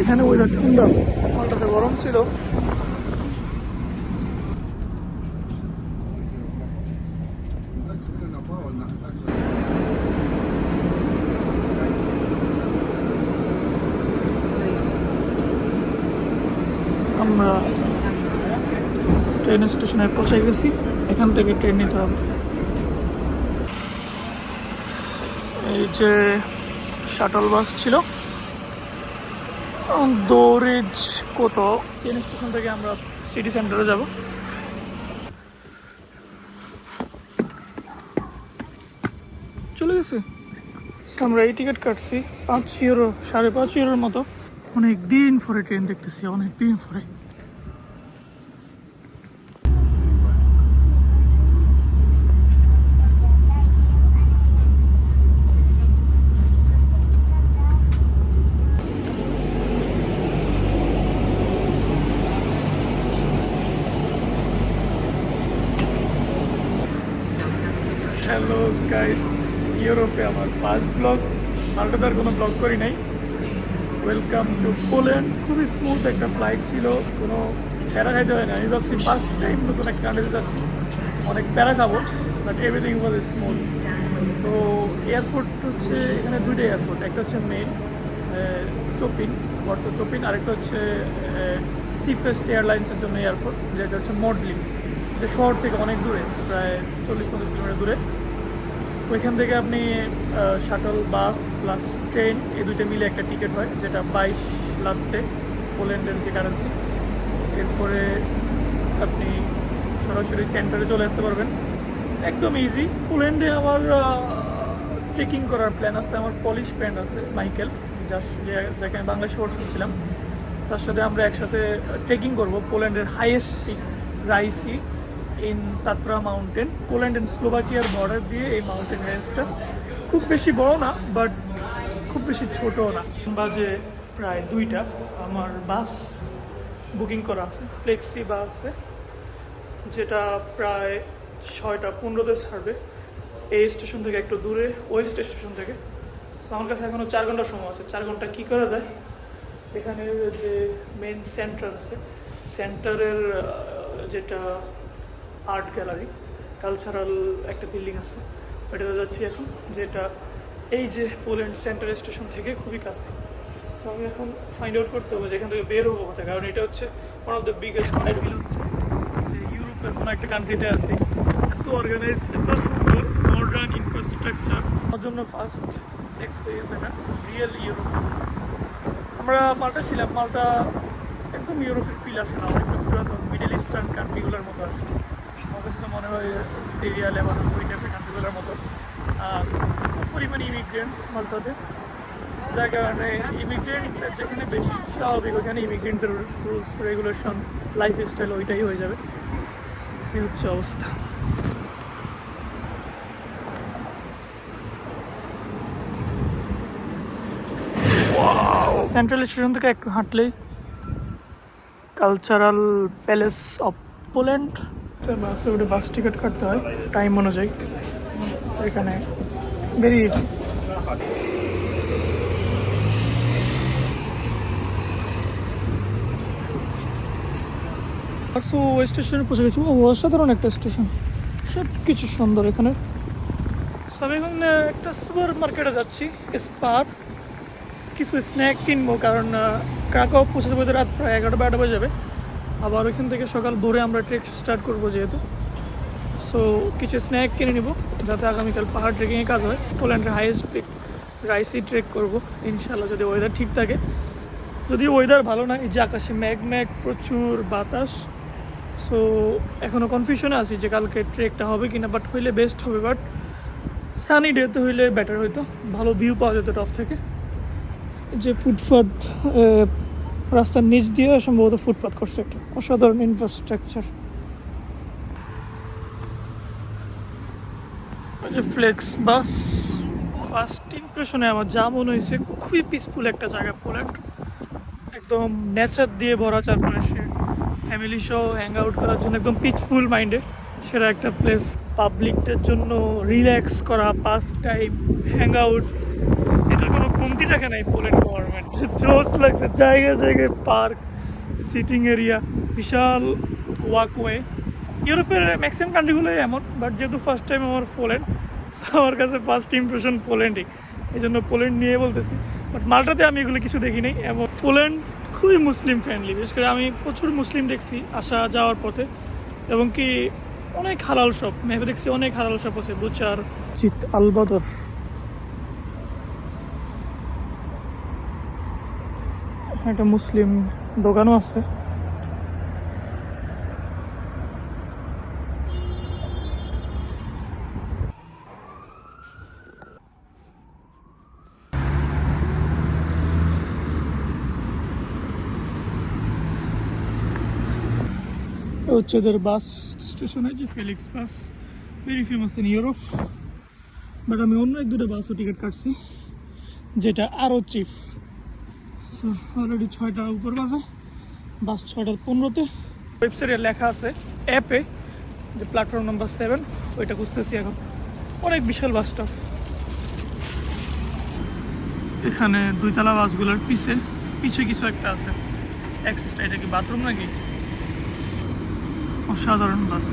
এখানে ওয়েদার ঠান্ডা, মালটাতে গরম ছিল। আমরা ট্রেন স্টেশনে পৌঁছে গেছি, এখান থেকে ট্রেন নিতে হবে। এই যে শাটল বাস ছিল দৌড়েজ কত, ট্রেন স্টেশন থেকে আমরা সিটি সেন্টারে যাব। চলে গেছে। আমরা এই টিকিট কাটছি 5 ইউরো, 5.5 ইউরোর মতো। অনেক দিন পরে ট্রেন দেখতেছি, অনেক দিন পরে। হ্যালো গাইস, ইউরোপে আমার ফার্স্ট ব্লগ। মাল্টাতে কোনো ব্লগ করি নাই। Welcome to Poland. খুবই স্মুথ একটা ফ্লাইট ছিল, কোনো প্যারা খাইতে হয় না। আমি ভাবছি ফার্স্ট টাইম নতুন একটা কান্ট্রিতে যাচ্ছি, অনেক প্যারা খাবো, বাট এভরিথিং ওয়াজ স্মুথ। তো এয়ারপোর্ট হচ্ছে এখানে দুইটা এয়ারপোর্ট, একটা হচ্ছে মেইন চোপিন, বর্ষা চোপিন, আরেকটা হচ্ছে চিপেস্ট এয়ারলাইন্সের জন্য এয়ারপোর্ট, যেটা হচ্ছে মডলিং, যে শহর থেকে অনেক দূরে, প্রায় 40-50 কিলোমিটার দূরে। ওইখান থেকে আপনি শাটল বাস প্লাস ট্রেন এই দুইটা মিলে একটা টিকিট হয়, যেটা 22 লাখতে পোল্যান্ডের যে কারেন্সি। এরপরে আপনি সরাসরি সেন্টারে চলে আসতে পারবেন, একদম ইজি। পোল্যান্ডে আমার ট্রেকিং করার প্ল্যান আছে। আমার পলিশ ফ্রেন্ড আছে মাইকেল, যাকে আমি বাংলাদেশে কোর্স করছিলাম, তার সাথে আমরা একসাথে ট্রেকিং করবো পোল্যান্ডের highest peak Rysy in Tatra mountain. Poland and স্লোভাকিয়ার বর্ডার দিয়ে এই মাউন্টেন রেঞ্জটা খুব বেশি বড় না, বাট খুব বেশি ছোটও না। বাজে প্রায় 2টা। আমার বাস বুকিং করা আছে, ফ্লেক্সি বাস আছে, যেটা প্রায় 6:15 ছাড়বে এই স্টেশন থেকে, একটু দূরে ওয়েস্ট স্টেশন থেকে। সো আমার কাছে এখনও 4 ঘন্টার সময় আছে। 4 ঘন্টা কী করা যায়, এখানে যে মেন সেন্টার আছে, সেন্টারের যেটা আর্ট গ্যালারি, কালচারাল একটা বিল্ডিং আছে, ওইটাতে যাচ্ছি এখন, যেটা এই যে পোল্যান্ড সেন্টার স্টেশন থেকে খুবই কাছে। তো আমি এখন ফাইন্ড আউট করতে হবে যে এখান থেকে বের হবো কোথায়, কারণ এটা হচ্ছে one of the biggest. I feel হচ্ছে যে ইউরোপের কোনো একটা কান্ট্রিতে আছি, এত অর্গানাইজ, এত সুন্দর মডার্ন ইনফ্রাস্ট্রাকচার। আমার জন্য ফার্স্ট এক্সপিরিয়েন্স এটা রিয়েল ইউরোপ। আমরা মাল্টা ছিলাম, মাল্টা একদম ইউরোপের ফিল আসে না, একদম পুরাতন মিডল ইস্টার্ন কান্ট্রিগুলোর মতো আসে। আমাদের কাছে মনে হয় সিরিয়া, লেবানন, ওই টাইপের কান্ট্রিগুলোর মতো। আর পরিমাণে ইমিগ্রেন্ট মাল্টাতে, যার কারণে ইমিগ্রেন্ট যেখানে বেশি স্বাভাবিক, ওখানে ইমিগ্রেন্টের রুলস রেগুলেশন, লাইফ স্টাইল ওইটাই হয়ে যাবে। এই হচ্ছে অবস্থা। সেন্ট্রাল স্টেশন থেকে একটু হাঁটলেই কালচারাল প্যালেস অফ পোল্যান্ড। বাসে উঠে বাস টিকিট কাটতে হয় টাইম অনুযায়ী। এখানে বেরিয়েছি। স্টেশনে পৌঁছে গেছি। অসাধারণ একটা স্টেশন, সব কিছু সুন্দর এখানে। আমি এখন একটা সুপার মার্কেটে যাচ্ছি, স্পার, কিছু স্ন্যাক কিনবো, কারণ ক্রাকাও পৌঁছাতে পৌঁছাতে রাত প্রায় 11-12 বাজে যাবে। আবার ওইখান থেকে সকাল ভোরে আমরা ট্রেক স্টার্ট করবো যেহেতু। সো কিছু স্ন্যাক কিনে নিব, যাতে আগামীকাল পাহাড় ট্রেকিংয়ে কাজ হয়। পোল্যান্ডের হাইয়েস্ট পিক রাইসি ট্রেক করব ইনশাল্লাহ, যদি ওয়েদার ঠিক থাকে। যদি ওয়েদার ভালো না, এই যে আকাশে ম্যাগ প্রচুর বাতাস। সো এখনও কনফিউশনে আছি যে কালকে ট্রেকটা হবে কিনা, বাট হইলে বেস্ট হবে। বাট সানি ডেতে হইলে বেটার হইতো, ভালো ভিউ পাওয়া যেত টপ থেকে। যে ফুটপাথ, রাস্তার নিচ দিয়ে সম্ভবত ফুটপাথ করছে, একটা অসাধারণ ইনফ্রাস্ট্রাকচার। যে ফ্লেক্স বাস, ফার্স্ট ইমপ্রেশনে আমার যা মনে হয়েছে, খুবই পিসফুল একটা জায়গা পোল্যান্ড, একদম নেচার দিয়ে ভরা চারপাশে। ফ্যামিলি সহ হ্যাং আউট করার জন্য একদম পিসফুল মাইন্ডে সেরা একটা প্লেস। পাবলিকদের জন্য রিল্যাক্স করা, পাস টাইম, হ্যাং আউট, এটার কোনো কমতি টাকা নাই পোল্যান্ড গভর্নমেন্ট, জোস লাগছে। জায়গায় জায়গায় পার্ক, সিটিং এরিয়া, বিশাল ওয়াকওয়ে। ইউরোপের ম্যাক্সিমাম কান্ট্রিগুলোই এমন, বাট যেহেতু ফার্স্ট টাইম আমার পোল্যান্ড, আমার কাছে ফার্স্ট ইমপ্রেশন পোল্যান্ডই, এই জন্য পোল্যান্ড নিয়ে বলতেছি। বাট মাল্টাতে আমি এগুলো কিছু দেখি নাই। এবং পোল্যান্ড খুবই মুসলিম ফ্রেন্ডলি, বিশেষ করে আমি প্রচুর মুসলিম দেখছি আসা যাওয়ার পথে। এবং কি অনেক হালাল শপ, ম্যাপে দেখছি অনেক হালাল শপ আছে। বুচার, চিত আলবাদর, একটা মুসলিম দোকানও আছে। হচ্ছে ওদের বাস স্টেশন, যে Felix bus, very famous in Europe. But আমি অন্য এক দুটো বাসও টিকিট কাটছি, যেটা আরও চিপ। সো অলরেডি 6টার উপর বাজে, বাস 6:15-তে। ওয়েবসাইটে লেখা আছে অ্যাপে যে প্ল্যাটফর্ম নাম্বার 7, ওইটা খুঁজতেছি এখন। অনেক বিশাল বাস স্টপ। এখানে 2তলা বাসগুলোর পিছে কিছু একটা আছে। অ্যাক্সেসটা, এটা কি বাথরুম নাকি? অসাধারণ বাস।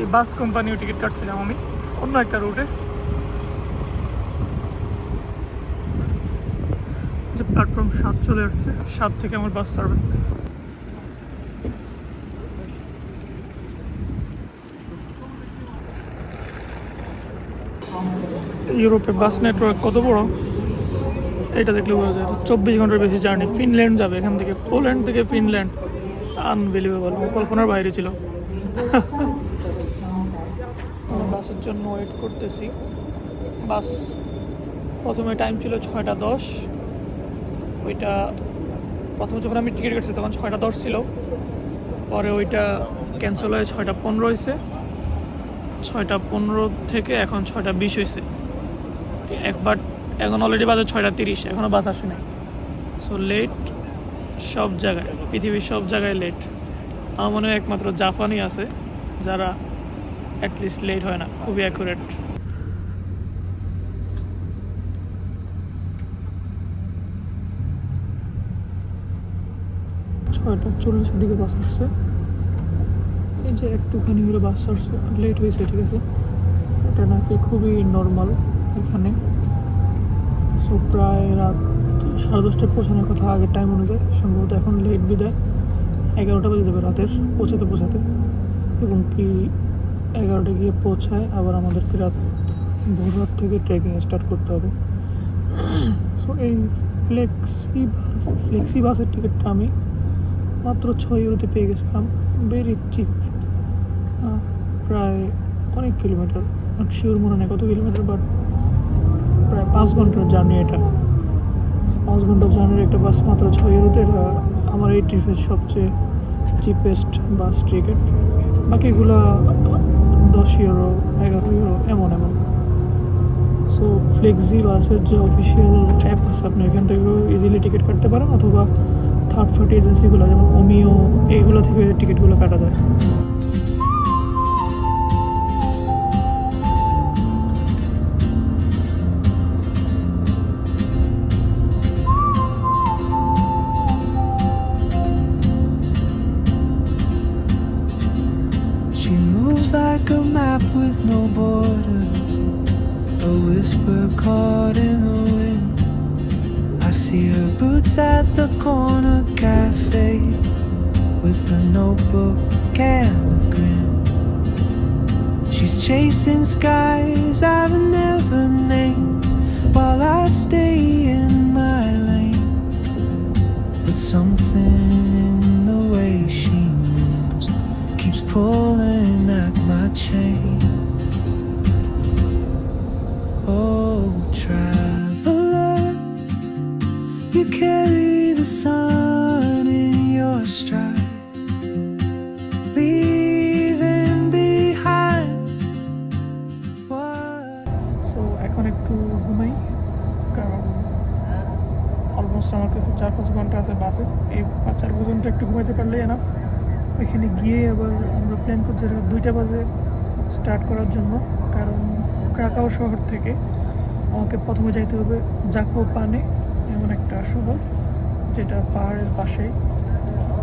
এই বাস কোম্পানিও টিকিট কাটছিলাম আমি অন্য একটা রুটে, যে প্ল্যাটফর্ম 7 চলে আসছে। 7 থেকে আমার বাস ছাড়বে। ইউরোপে বাস নেটওয়ার্ক কত বড় এটা দেখলে বোঝা যায়। 24 ঘন্টার বেশি জার্নি। ফিনল্যান্ড যাবে এখান থেকে, পোল্যান্ড থেকে ফিনল্যান্ড। আনবিলিভেবল, কল্পনার বাইরে ছিল। বাসের জন্য ওয়েট করতেছি। বাস প্রথমে টাইম ছিল 6:10। ওইটা প্রথমে যখন আমি টিকিট কাটছি তখন 6:10 ছিল, পরে ওইটা ক্যান্সেল হয়ে 6:15 হয়েছে। 6:15 থেকে এখন 6:20 হয়েছে। একবার এখন অলরেডি বাজে 6:30, এখনও বাস আসে নাই। সো লেট সব জায়গায়, পৃথিবীর সব জায়গায় লেট। আমার মনে হয় একমাত্র জাপানই আছে যারা অ্যাটলিস্ট লেট হয় না, খুবই অ্যাকুরেট। ছয়টা 40-এর দিকে বাস আসছে। এই যে একটুখানি হলে বাস আসছে, লেট হয়েছে, ঠিক আছে। এটা নাকি খুবই নর্মাল এখানে। সো প্রায় রাত 10:30টায় পৌঁছানোর কথা আগের টাইম অনুযায়ী। সম্ভবত এখন লেট বিদায় 11টা বেজে যাবে রাতের পৌঁছাতে। এবং কি 11টায় গিয়ে পৌঁছায়, আবার আমাদেরকে ভোর রাত থেকে ট্রেকিং স্টার্ট করতে হবে। সো এই ফ্লেক্সি বাসের টিকিটটা আমি মাত্র 6 ইউরোতে পেয়ে গেছিলাম। Very chip. প্রায় অনেক কিলোমিটার, শিওর মনে নেই কত কিলোমিটার, বাট প্রায় 5 ঘন্টার জার্নি। এটা 5 ঘন্টার জার্নির একটা বাস মাত্র 6 ইউরোতে। এটা আমার এই ট্রিপের সবচেয়ে চিপেস্ট বাস টিকিট। বাকিগুলো 10 ইউরো, 11 ইউরো, এমন। সো ফ্লেক্সি বাসের যে অফিসিয়াল অ্যাপ আছে, আপনি এখান থেকেও ইজিলি টিকিট কাটতে পারেন, অথবা থার্ড পার্টি এজেন্সিগুলো যেমন ওমিও, এইগুলো থেকে টিকিটগুলো কাটা যায়। She moves like a map with no borders, a whisper caught in the wind. I see her boots at the corner cafe with a notebook and a grin. She's chasing skies I've never named while I stay in my lane. But something in the way she moves keeps pulling at my chain. Oh, traveler, you carry the sun in your stride, leaving behind what. So এখন একটু ঘুমাই, কারণ almost আমার কাছে 4-5 ঘন্টা আছে বাসে। এই 4-5 ঘন্টা একটু ঘুমাইতে পারলেই এনাফ। ওইখানে গিয়ে আবার আমরা প্ল্যান করছি রাত 2টা বাজে স্টার্ট করার জন্য, কারণ ক্রাকাও শহর থেকে আমাকে প্রথমে যাইতে হবে জাকোপানে, এমন একটা শহর যেটা পাহাড়ের পাশেই।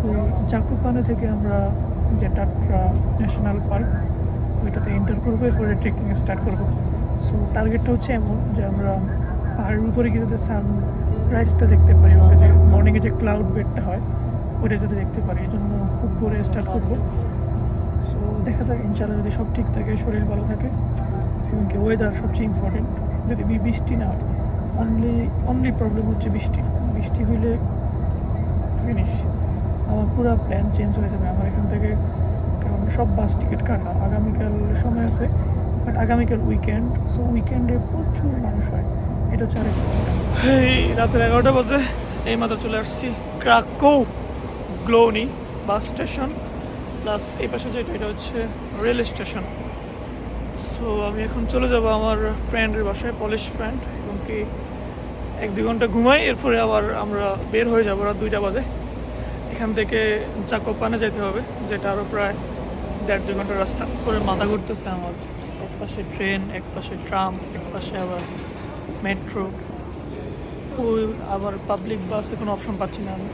ওই জাকোপানে থেকে আমরা যে টাট্রা ন্যাশনাল পার্ক ওইটাতে এন্টার করবো, এরপরে ট্রেকিং স্টার্ট করবো। সো টার্গেটটা হচ্ছে এমন যে আমরা পাহাড়ের উপরে গিয়ে যাতে সানরাইজটা দেখতে পারি, ওকে যে মর্নিংয়ে যে ক্লাউড বেডটা হয় ওইটা যাতে দেখতে পারি, এই জন্য খুব ভোরে স্টার্ট করবো। সো দেখা যাক ইনশাআল্লাহ যদি সব ঠিক থাকে, শরীর ভালো থাকে এবং কি ওয়েদার সবচেয়ে ইম্পর্টেন্ট। যদি বৃষ্টি না হয়, অনলি প্রবলেম হচ্ছে বৃষ্টি হইলে ফিনিশ, আমার পুরো প্ল্যান চেঞ্জ হয়ে যাবে আমার এখান থেকে। কারণ সব বাস টিকিট কাটা, আগামীকাল সময় আছে, বাট আগামীকাল উইকেন্ড, সো উইকেন্ডে প্রচুর মানুষ হয়, এটা হচ্ছে আরেক। এই রাতের 11টা বাজে, এই মাত্র চলে আসছি ক্রাকো গ্লোনি বাস স্টেশন, প্লাস এই পাশে যেটা এটা হচ্ছে রেল স্টেশন। সো আমি এখন চলে যাব আমার ফ্রেন্ডের বাসায়, পলিশ ফ্রেন্ড, এবং কি 1-2 ঘন্টা ঘুমাই, এরপরে আবার আমরা বের হয়ে যাবো রাত 2টা বাজে। এখান থেকে জাকোপানে যেতে হবে, যেটা আরও প্রায় 1.5-2 ঘন্টার রাস্তা। করে মাথা ঘুরতেছে আমার, এক পাশে ট্রেন, এক পাশে ট্রাম, এক পাশে আবার মেট্রো, ওই আবার পাবলিক বাসে কোনো অপশন পাচ্ছি না আমি।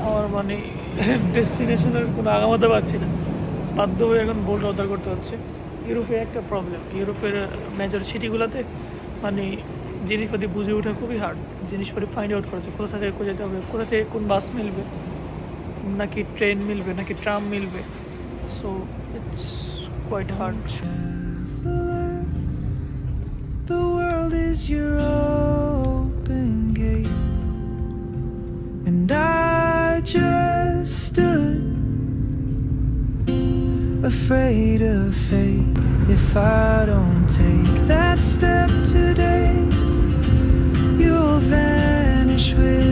আমার মানে ডেস্টিনেশনের কোনো আগামাতে পাচ্ছি না, বাধ্য হয়ে এখন বোট অর্ডার করতে হচ্ছে। ইউরোপে একটা প্রবলেম, ইউরোপের মেজর সিটিগুলোতে মানে জিনিসপাতি বুঝে ওঠা খুবই হার্ড, জিনিসপাতি ফাইন্ড আউট করেছে কোথা থেকে কোথায় যেতে হবে, কোথা থেকে কোন বাস মিলবে, নাকি ট্রেন মিলবে, নাকি ট্রাম মিলবে। So it's quite hard. Traveler, the world is your open gate, and I just stood afraid of fate. If I don't take that step today, you'll vanish with